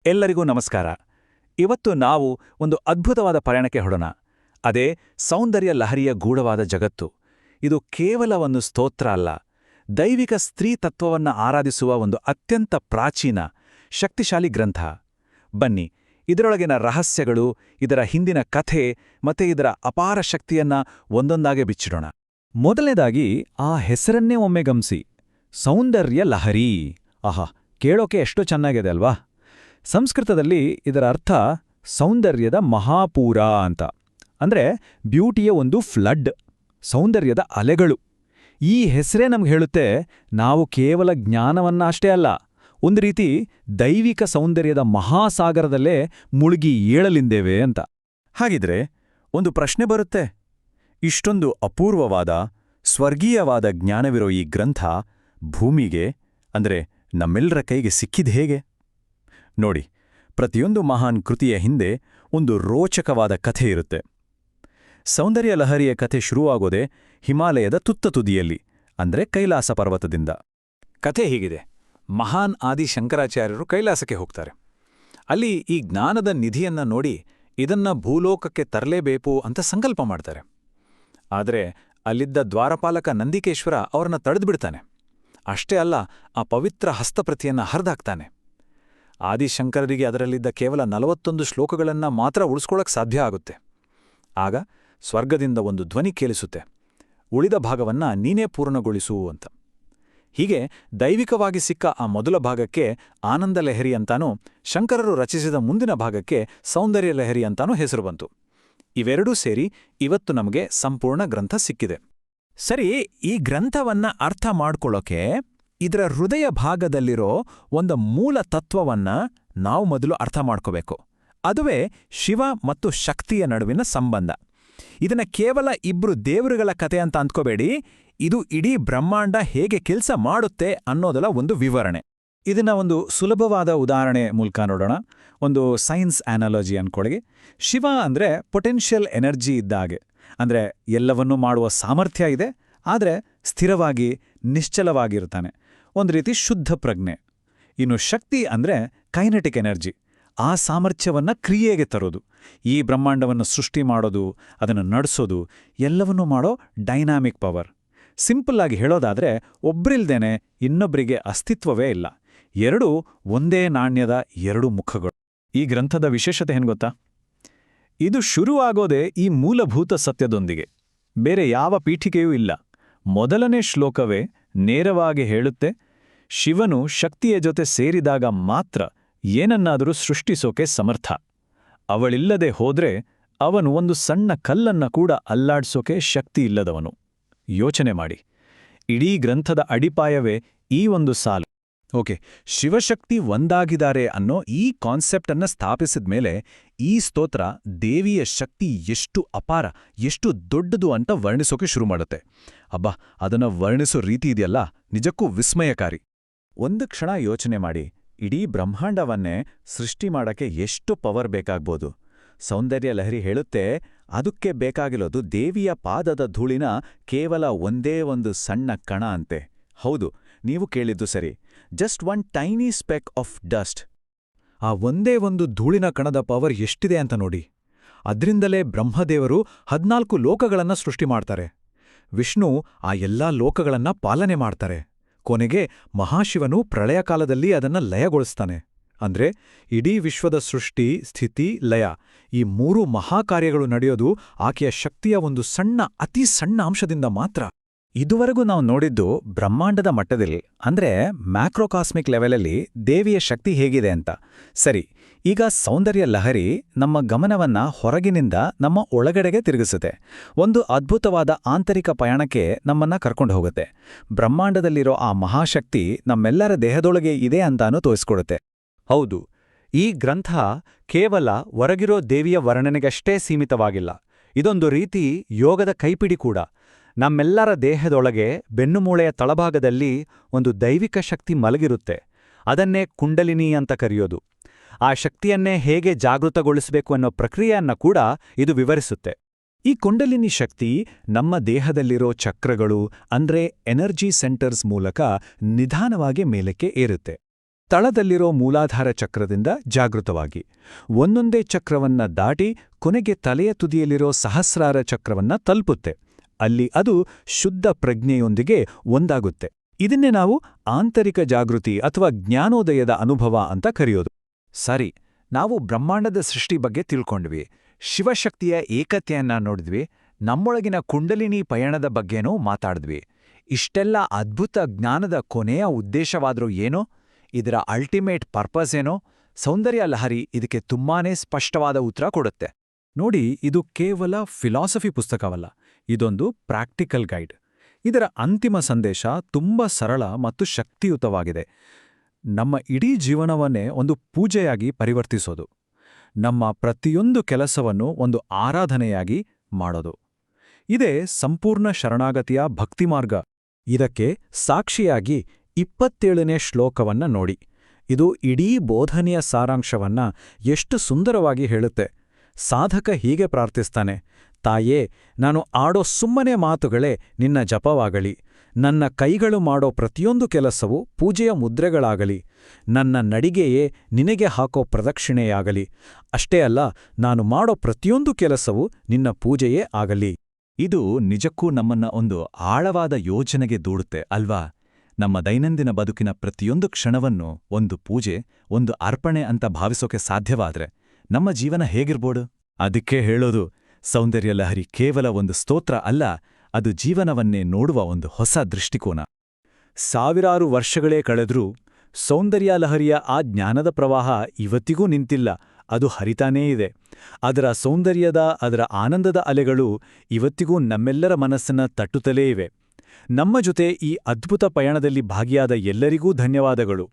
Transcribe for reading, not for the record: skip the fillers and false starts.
ಎಲ್ಲರಿಗೂ ನಮಸ್ಕಾರ. ಇವತ್ತು ನಾವು ಒಂದು ಅದ್ಭುತವಾದ ಪಯಣಕ್ಕೆ ಹೊರಡೋಣ. ಅದೇ ಸೌಂದರ್ಯ ಲಹರಿಯ ಗೂಢವಾದ ಜಗತ್ತು. ಇದು ಕೇವಲ ಒಂದು ಸ್ತೋತ್ರ ಅಲ್ಲ, ದೈವಿಕ ಸ್ತ್ರೀ ತತ್ವವನ್ನು ಆರಾಧಿಸುವ ಒಂದು ಅತ್ಯಂತ ಪ್ರಾಚೀನ, ಶಕ್ತಿಶಾಲಿ ಗ್ರಂಥ. ಬನ್ನಿ, ಇದರೊಳಗಿನ ರಹಸ್ಯಗಳು, ಇದರ ಹಿಂದಿನ ಕಥೆ ಮತ್ತೆ ಇದರ ಅಪಾರ ಶಕ್ತಿಯನ್ನ ಒಂದೊಂದಾಗೆ ಬಿಚ್ಚಿಡೋಣ. ಮೊದಲನೇದಾಗಿ ಆ ಹೆಸರನ್ನೇ ಒಮ್ಮೆ ಗಮನಿಸಿ, ಸೌಂದರ್ಯ ಲಹರಿ. ಆಹಾ, ಕೇಳೋಕೆ ಎಷ್ಟು ಚೆನ್ನಾಗಿದೆ ಅಲ್ವಾ? ಸಂಸ್ಕೃತದಲ್ಲಿ ಇದರ ಅರ್ಥ ಸೌಂದರ್ಯದ ಮಹಾಪೂರ ಅಂತ. ಅಂದ್ರೆ ಬ್ಯೂಟಿಯ ಒಂದು ಫ್ಲಡ್, ಸೌಂದರ್ಯದ ಅಲೆಗಳು. ಈ ಹೆಸರೇ ನಮ್ಗೆ ಹೇಳುತ್ತೆ, ನಾವು ಕೇವಲ ಜ್ಞಾನವನ್ನ ಅಷ್ಟೇ ಅಲ್ಲ, ಒಂದು ರೀತಿ ದೈವಿಕ ಸೌಂದರ್ಯದ ಮಹಾಸಾಗರದಲ್ಲೇ ಮುಳುಗಿ ಏಳಲಿಂದೇವೆ ಅಂತ. ಹಾಗಿದ್ರೆ ಒಂದು ಪ್ರಶ್ನೆ ಬರುತ್ತೆ, ಇಷ್ಟೊಂದು ಅಪೂರ್ವವಾದ, ಸ್ವರ್ಗೀಯವಾದ ಜ್ಞಾನವಿರೋ ಈ ಗ್ರಂಥ ಭೂಮಿಗೆ, ಅಂದ್ರೆ ನಮ್ಮೆಲ್ಲರ ಕೈಗೆ ಸಿಕ್ಕಿದ ಹೇಗೆ? ನೋಡಿ, ಪ್ರತಿಯೊಂದು ಮಹಾನ್ ಕೃತಿಯ ಹಿಂದೆ ಒಂದು ರೋಚಕವಾದ ಕಥೆ ಇರುತ್ತೆ. ಸೌಂದರ್ಯ ಲಹರಿಯ ಕಥೆ ಶುರುವಾಗೋದೆ ಹಿಮಾಲಯದ ತುತ್ತ ತುದಿಯಲ್ಲಿ, ಅಂದ್ರೆ ಕೈಲಾಸ ಪರ್ವತದಿಂದ. ಕಥೆ ಹೀಗಿದೆ. ಮಹಾನ್ ಆದಿ ಶಂಕರಾಚಾರ್ಯರು ಕೈಲಾಸಕ್ಕೆ ಹೋಗ್ತಾರೆ. ಅಲ್ಲಿ ಈ ಜ್ಞಾನದ ನಿಧಿಯನ್ನ ನೋಡಿ ಇದನ್ನ ಭೂಲೋಕಕ್ಕೆ ತರಲೇಬೇಕು ಅಂತ ಸಂಕಲ್ಪ ಮಾಡ್ತಾರೆ. ಆದರೆ ಅಲ್ಲಿದ್ದ ದ್ವಾರಪಾಲಕ ನಂದಿಕೇಶ್ವರ ಅವರನ್ನ ತಡೆದ್ಬಿಡ್ತಾನೆ. ಅಷ್ಟೇ ಅಲ್ಲ, ಆ ಪವಿತ್ರ ಹಸ್ತಪ್ರತಿಯನ್ನ ಹರಿದಾಕ್ತಾನೆ. ಆದಿಶಂಕರರಿಗೆ ಅದರಲ್ಲಿದ್ದ ಕೇವಲ 41 ಶ್ಲೋಕಗಳನ್ನ ಮಾತ್ರ ಉಳಿಸ್ಕೊಳ್ಳೋಕೆ ಸಾಧ್ಯ ಆಗುತ್ತೆ. ಆಗ ಸ್ವರ್ಗದಿಂದ ಒಂದು ಧ್ವನಿ ಕೇಳಿಸುತ್ತೆ, ಉಳಿದ ಭಾಗವನ್ನ ನೀನೇ ಪೂರ್ಣಗೊಳಿಸು ಅಂತ. ಹೀಗೆ ದೈವಿಕವಾಗಿ ಸಿಕ್ಕ ಆ ಮೊದಲ ಭಾಗಕ್ಕೆ ಆನಂದ ಲಹರಿ ಅಂತಾನೂ, ಶಂಕರರು ರಚಿಸಿದ ಮುಂದಿನ ಭಾಗಕ್ಕೆ ಸೌಂದರ್ಯ ಲಹರಿ ಅಂತಾನೂ ಹೆಸರು ಬಂತು. ಇವೆರಡೂ ಸೇರಿ ಇವತ್ತು ನಮಗೆ ಸಂಪೂರ್ಣ ಗ್ರಂಥ ಸಿಕ್ಕಿದೆ. ಸರಿ, ಈ ಗ್ರಂಥವನ್ನ ಅರ್ಥ ಮಾಡ್ಕೊಳ್ಳೋಕೆ ಇದರ ಹೃದಯ ಭಾಗದಲ್ಲಿರೋ ಒಂದು ಮೂಲ ತತ್ವವನ್ನ ನಾವು ಮೊದಲು ಅರ್ಥ ಮಾಡ್ಕೋಬೇಕು. ಅದುವೇ ಶಿವ ಮತ್ತು ಶಕ್ತಿಯ ನಡುವಿನ ಸಂಬಂಧ. ಇದನ್ನ ಕೇವಲ ಇಬ್ರು ದೇವರುಗಳ ಕತೆ ಅಂತ ಅಂದ್ಕೋಬೇಡಿ, ಇದು ಇಡೀ ಬ್ರಹ್ಮಾಂಡ ಹೇಗೆ ಕೆಲಸ ಮಾಡುತ್ತೆ ಅನ್ನೋದರ ಒಂದು ವಿವರಣೆ. ಇದನ್ನ ಒಂದು ಸುಲಭವಾದ ಉದಾಹರಣೆ ಮೂಲಕ ನೋಡೋಣ. ಒಂದು ಸೈನ್ಸ್ ಆನಾಲಜಿ ಅನ್ಕೊಳಗೆ, ಶಿವ ಅಂದ್ರೆ ಪೊಟೆನ್ಷಿಯಲ್ ಎನರ್ಜಿ ಇದ್ದಾಗೆ. ಅಂದ್ರೆ ಎಲ್ಲವನ್ನೂ ಮಾಡುವ ಸಾಮರ್ಥ್ಯ ಇದೆ, ಆದರೆ ಸ್ಥಿರವಾಗಿ ನಿಶ್ಚಲವಾಗಿರ್ತಾನೆ, ಒಂದು ರೀತಿ ಶುದ್ಧ ಪ್ರಜ್ಞೆ. ಇನ್ನು ಶಕ್ತಿ ಅಂದ್ರೆ ಕೈನೆಟಿಕ್ ಎನರ್ಜಿ, ಆ ಸಾಮರ್ಥ್ಯವನ್ನ ಕ್ರಿಯೆಗೆ ತರೋದು, ಈ ಬ್ರಹ್ಮಾಂಡವನ್ನು ಸೃಷ್ಟಿ ಮಾಡೋದು, ಅದನ್ನು ನಡೆಸೋದು, ಎಲ್ಲವನ್ನೂ ಮಾಡೋ ಡೈನಾಮಿಕ್ ಪವರ್. ಸಿಂಪಲ್ ಆಗಿ ಹೇಳೋದಾದ್ರೆ, ಒಬ್ರಿಲ್ದೇನೆ ಇನ್ನೊಬ್ರಿಗೆ ಅಸ್ತಿತ್ವವೇ ಇಲ್ಲ. ಎರಡೂ ಒಂದೇ ನಾಣ್ಯದ ಎರಡು ಮುಖಗಳು. ಈ ಗ್ರಂಥದ ವಿಶೇಷತೆ ಏನ್ ಗೊತ್ತಾ? ಇದು ಶುರುವಾಗೋದೇ ಈ ಮೂಲಭೂತ ಸತ್ಯದೊಂದಿಗೆ. ಬೇರೆ ಯಾವ ಪೀಠಿಕೆಯೂ ಇಲ್ಲ. ಮೊದಲನೇ ಶ್ಲೋಕವೇ ನೇರವಾಗಿ ಹೇಳುತ್ತೆ, ಶಿವನು ಶಕ್ತಿಯ ಜೊತೆ ಸೇರಿದಾಗ ಮಾತ್ರ ಏನನ್ನಾದರೂ ಸೃಷ್ಟಿಸೋಕೆ ಸಮರ್ಥ. ಅವಳಿಲ್ಲದೆ ಹೋದ್ರೆ ಅವನು ಒಂದು ಸಣ್ಣ ಕಲ್ಲನ್ನ ಕೂಡ ಅಲ್ಲಾಡ್ಸೋಕೆ ಶಕ್ತಿ ಇಲ್ಲದವನು. ಯೋಚನೆ ಮಾಡಿ, ಇಡೀ ಗ್ರಂಥದ ಅಡಿಪಾಯವೇ ಈ ಒಂದು ಸಾಲು. ಓಕೆ, ಶಿವಶಕ್ತಿ ಒಂದಾಗಿದ್ದಾರೆ ಅನ್ನೋ ಈ ಕಾನ್ಸೆಪ್ಟ್ ಅನ್ನ ಸ್ಥಾಪಿಸಿದ್ಮೇಲೆ ಈ ಸ್ತೋತ್ರ ದೇವಿಯ ಶಕ್ತಿ ಎಷ್ಟು ಅಪಾರ, ಎಷ್ಟು ದೊಡ್ಡದು ಅಂತ ವರ್ಣಿಸೋಕೆ ಶುರು ಮಾಡುತ್ತೆ. ಅಬ್ಬಾ, ಅದನ್ನ ವರ್ಣಿಸೋ ರೀತಿ ಇದೆಯಲ್ಲ, ನಿಜಕ್ಕೂ ವಿಸ್ಮಯಕಾರಿ. ಒಂದು ಕ್ಷಣ ಯೋಚನೆ ಮಾಡಿ, ಇಡೀ ಬ್ರಹ್ಮಾಂಡವನ್ನೇ ಸೃಷ್ಟಿ ಮಾಡಕ್ಕೆ ಎಷ್ಟು ಪವರ್ ಬೇಕಾಗ್ಬೋದು. ಸೌಂದರ್ಯ ಲಹರಿ ಹೇಳುತ್ತೆ, ಅದಕ್ಕೆ ಬೇಕಾಗಿರೋದು ದೇವಿಯ ಪಾದದ ಧೂಳಿನ ಕೇವಲ ಒಂದೇ ಒಂದು ಸಣ್ಣ ಕಣ ಅಂತೆ. ಹೌದು, ನೀವು ಕೇಳಿದ್ದು ಸರಿ, just one tiny speck of dust. ಆ ಒಂದೇ ಒಂದು ಧೂಳಿನ ಕಣದ ಪವರ್ ಎಷ್ಟಿದೆ ಅಂತ ನೋಡಿ. ಅದ್ರಿಂದಲೇ ಬ್ರಹ್ಮದೇವರು 14 ಲೋಕಗಳನ್ನ ಸೃಷ್ಟಿ ಮಾಡ್ತಾರೆ. ವಿಷ್ಣು ಆ ಎಲ್ಲಾ ಲೋಕಗಳನ್ನ ಪಾಲನೆ ಮಾಡ್ತಾರೆ. ಕೊನೆಗೆ ಮಹಾಶಿವನು ಪ್ರಳಯ ಕಾಲದಲ್ಲಿ ಅದನ್ನ ಲಯಗೊಳಿಸ್ತಾನೆ. ಅಂದ್ರೆ ಇಡೀ ವಿಶ್ವದ ಸೃಷ್ಟಿ, ಸ್ಥಿತಿ, ಲಯ, ಈ 3 ಮಹಾಕಾರ್ಯಗಳು ನಡೆಯೋದು ಆಕೆಯ ಶಕ್ತಿಯ ಒಂದು ಸಣ್ಣ, ಅತಿ ಸಣ್ಣ ಅಂಶದಿಂದ ಮಾತ್ರ. ಇದುವರೆಗೂ ನಾವು ನೋಡಿದ್ದು ಬ್ರಹ್ಮಾಂಡದ ಮಟ್ಟದಲ್ಲಿ, ಅಂದ್ರೆ ಮ್ಯಾಕ್ರೋಕಾಸ್ಮಿಕ್ ಲೆವೆಲಲ್ಲಿ ದೇವಿಯ ಶಕ್ತಿ ಹೇಗಿದೆ ಅಂತ. ಸರಿ, ಈಗ ಸೌಂದರ್ಯ ಲಹರಿ ನಮ್ಮ ಗಮನವನ್ನ ಹೊರಗಿನಿಂದ ನಮ್ಮ ಒಳಗಡೆಗೆ ತಿರುಗಿಸುತ್ತೆ. ಒಂದು ಅದ್ಭುತವಾದ ಆಂತರಿಕ ಪಯಣಕ್ಕೆ ನಮ್ಮನ್ನ ಕರ್ಕೊಂಡು ಹೋಗುತ್ತೆ. ಬ್ರಹ್ಮಾಂಡದಲ್ಲಿರೋ ಆ ಮಹಾಶಕ್ತಿ ನಮ್ಮೆಲ್ಲರ ದೇಹದೊಳಗೆ ಇದೆ ಅಂತಾನೂ ತೋರಿಸ್ಕೊಡುತ್ತೆ. ಹೌದು, ಈ ಗ್ರಂಥ ಕೇವಲ ಹೊರಗಿರೋ ದೇವಿಯ ವರ್ಣನೆಗಷ್ಟೇ ಸೀಮಿತವಾಗಿಲ್ಲ. ಇದೊಂದು ರೀತಿ ಯೋಗದ ಕೈಪಿಡಿ ಕೂಡ. ನಮ್ಮೆಲ್ಲರ ದೇಹದೊಳಗೆ ಬೆನ್ನುಮೂಳೆಯ ತಳಭಾಗದಲ್ಲಿ ಒಂದು ದೈವಿಕ ಶಕ್ತಿ ಮಲಗಿರುತ್ತೆ. ಅದನ್ನೇ ಕುಂಡಲಿನಿ ಅಂತ ಕರೆಯೋದು. ಆ ಶಕ್ತಿಯನ್ನೇ ಹೇಗೆ ಜಾಗೃತಗೊಳಿಸಬೇಕು ಅನ್ನೋ ಪ್ರಕ್ರಿಯೆಯನ್ನ ಕೂಡ ಇದು ವಿವರಿಸುತ್ತೆ. ಈ ಕುಂಡಲಿನಿ ಶಕ್ತಿ ನಮ್ಮ ದೇಹದಲ್ಲಿರೋ ಚಕ್ರಗಳು, ಅಂದ್ರೆ ಎನರ್ಜಿ ಸೆಂಟರ್ಸ್ ಮೂಲಕ ನಿಧಾನವಾಗಿ ಮೇಲಕ್ಕೆ ಏರುತ್ತೆ. ತಳದಲ್ಲಿರೋ ಮೂಲಾಧಾರ ಚಕ್ರದಿಂದ ಜಾಗೃತವಾಗಿ ಒಂದೊಂದೇ ಚಕ್ರವನ್ನ ದಾಟಿ ಕೊನೆಗೆ ತಲೆಯ ತುದಿಯಲ್ಲಿರೋ ಸಹಸ್ರಾರ ಚಕ್ರವನ್ನ ತಲುಪುತ್ತೆ. ಅಲ್ಲಿ ಅದು ಶುದ್ಧ ಪ್ರಜ್ಞೆಯೊಂದಿಗೆ ಒಂದಾಗುತ್ತೆ. ಇದನ್ನೇ ನಾವು ಆಂತರಿಕ ಜಾಗೃತಿ ಅಥವಾ ಜ್ಞಾನೋದಯದ ಅನುಭವ ಅಂತ ಕರೆಯೋದು. ಸರಿ, ನಾವು ಬ್ರಹ್ಮಾಂಡದ ಸೃಷ್ಟಿ ಬಗ್ಗೆ ತಿಳ್ಕೊಂಡ್ವಿ, ಶಿವಶಕ್ತಿಯ ಏಕತೆಯನ್ನ ನೋಡಿದ್ವಿ, ನಮ್ಮೊಳಗಿನ ಕುಂಡಲಿನಿ ಪಯಣದ ಬಗ್ಗೆನೂ ಮಾತಾಡಿದ್ವಿ. ಇಷ್ಟೆಲ್ಲ ಅದ್ಭುತ ಜ್ಞಾನದ ಕೊನೆಯ ಉದ್ದೇಶವಾದ್ರೂ ಏನೋ, ಇದರ ಅಲ್ಟಿಮೇಟ್ ಪರ್ಪಸ್ ಏನೋ, ಸೌಂದರ್ಯ ಲಹರಿ ಇದಕ್ಕೆ ತುಂಬಾನೇ ಸ್ಪಷ್ಟವಾದ ಉತ್ತರ ಕೊಡುತ್ತೆ. ನೋಡಿ, ಇದು ಕೇವಲ ಫಿಲಾಸಫಿ ಪುಸ್ತಕವಲ್ಲ, ಇದೊಂದು ಪ್ರಾಕ್ಟಿಕಲ್ ಗೈಡ್. ಇದರ ಅಂತಿಮ ಸಂದೇಶ ತುಂಬ ಸರಳ ಮತ್ತು ಶಕ್ತಿಯುತವಾಗಿದೆ. ನಮ್ಮ ಇಡೀ ಜೀವನವನ್ನೇ ಒಂದು ಪೂಜೆಯಾಗಿ ಪರಿವರ್ತಿಸೋದು, ನಮ್ಮ ಪ್ರತಿಯೊಂದು ಕೆಲಸವನ್ನು ಒಂದು ಆರಾಧನೆಯಾಗಿ ಮಾಡೋದು. ಇದೇ ಸಂಪೂರ್ಣ ಶರಣಾಗತಿಯ ಭಕ್ತಿಮಾರ್ಗ. ಇದಕ್ಕೆ ಸಾಕ್ಷಿಯಾಗಿ 27ನೇ ಶ್ಲೋಕವನ್ನ ನೋಡಿ. ಇದು ಇಡೀ ಬೋಧನೆಯ ಸಾರಾಂಶವನ್ನ ಎಷ್ಟು ಸುಂದರವಾಗಿ ಹೇಳುತ್ತೆ. ಸಾಧಕ ಹೀಗೆ ಪ್ರಾರ್ಥಿಸ್ತಾನೆ: ತಾಯೇ, ನಾನು ಆಡೋ ಸುಮ್ಮನೆ ಮಾತುಗಳೇ ನಿನ್ನ ಜಪವಾಗಲಿ, ನನ್ನ ಕೈಗಳು ಮಾಡೋ ಪ್ರತಿಯೊಂದು ಕೆಲಸವೂ ಪೂಜೆಯ ಮುದ್ರೆಗಳಾಗಲಿ, ನನ್ನ ನಡಿಗೆಯೇ ನಿನಗೆ ಹಾಕೋ ಪ್ರದಕ್ಷಿಣೆಯಾಗಲಿ. ಅಷ್ಟೇ ಅಲ್ಲ, ನಾನು ಮಾಡೋ ಪ್ರತಿಯೊಂದು ಕೆಲಸವೂ ನಿನ್ನ ಪೂಜೆಯೇ ಆಗಲಿ. ಇದು ನಿಜಕ್ಕೂ ನಮ್ಮನ್ನ ಒಂದು ಆಳವಾದ ಯೋಚನೆಗೆ ದೂಡುತ್ತೆ ಅಲ್ವಾ? ನಮ್ಮ ದೈನಂದಿನ ಬದುಕಿನ ಪ್ರತಿಯೊಂದು ಕ್ಷಣವನ್ನು ಒಂದು ಪೂಜೆ, ಒಂದು ಅರ್ಪಣೆ ಅಂತ ಭಾವಿಸೋಕೆ ಸಾಧ್ಯವಾದ್ರೆ ನಮ್ಮ ಜೀವನ ಹೇಗಿರ್ಬೋದು? ಅದಕ್ಕೆ ಹೇಳೋದು, ಸೌಂದರ್ಯ ಲಹರಿ ಕೇವಲ ಒಂದು ಸ್ತೋತ್ರ ಅಲ್ಲ, ಅದು ಜೀವನವನ್ನೇ ನೋಡುವ ಒಂದು ಹೊಸ ದೃಷ್ಟಿಕೋನ. ಸಾವಿರಾರು ವರ್ಷಗಳೇ ಕಳೆದ್ರೂ ಸೌಂದರ್ಯ ಲಹರಿಯ ಆ ಜ್ಞಾನದ ಪ್ರವಾಹ ಇವತ್ತಿಗೂ ನಿಂತಿಲ್ಲ, ಅದು ಹರಿತಾನೇ ಇದೆ. ಅದರ ಸೌಂದರ್ಯದ, ಅದರ ಆನಂದದ ಅಲೆಗಳು ಇವತ್ತಿಗೂ ನಮ್ಮೆಲ್ಲರ ಮನಸ್ಸನ್ನ ತಟ್ಟುತ್ತಲೇ ಇವೆ. ನಮ್ಮ ಜೊತೆ ಈ ಅದ್ಭುತ ಪಯಣದಲ್ಲಿ ಭಾಗಿಯಾದ ಎಲ್ಲರಿಗೂ ಧನ್ಯವಾದಗಳು.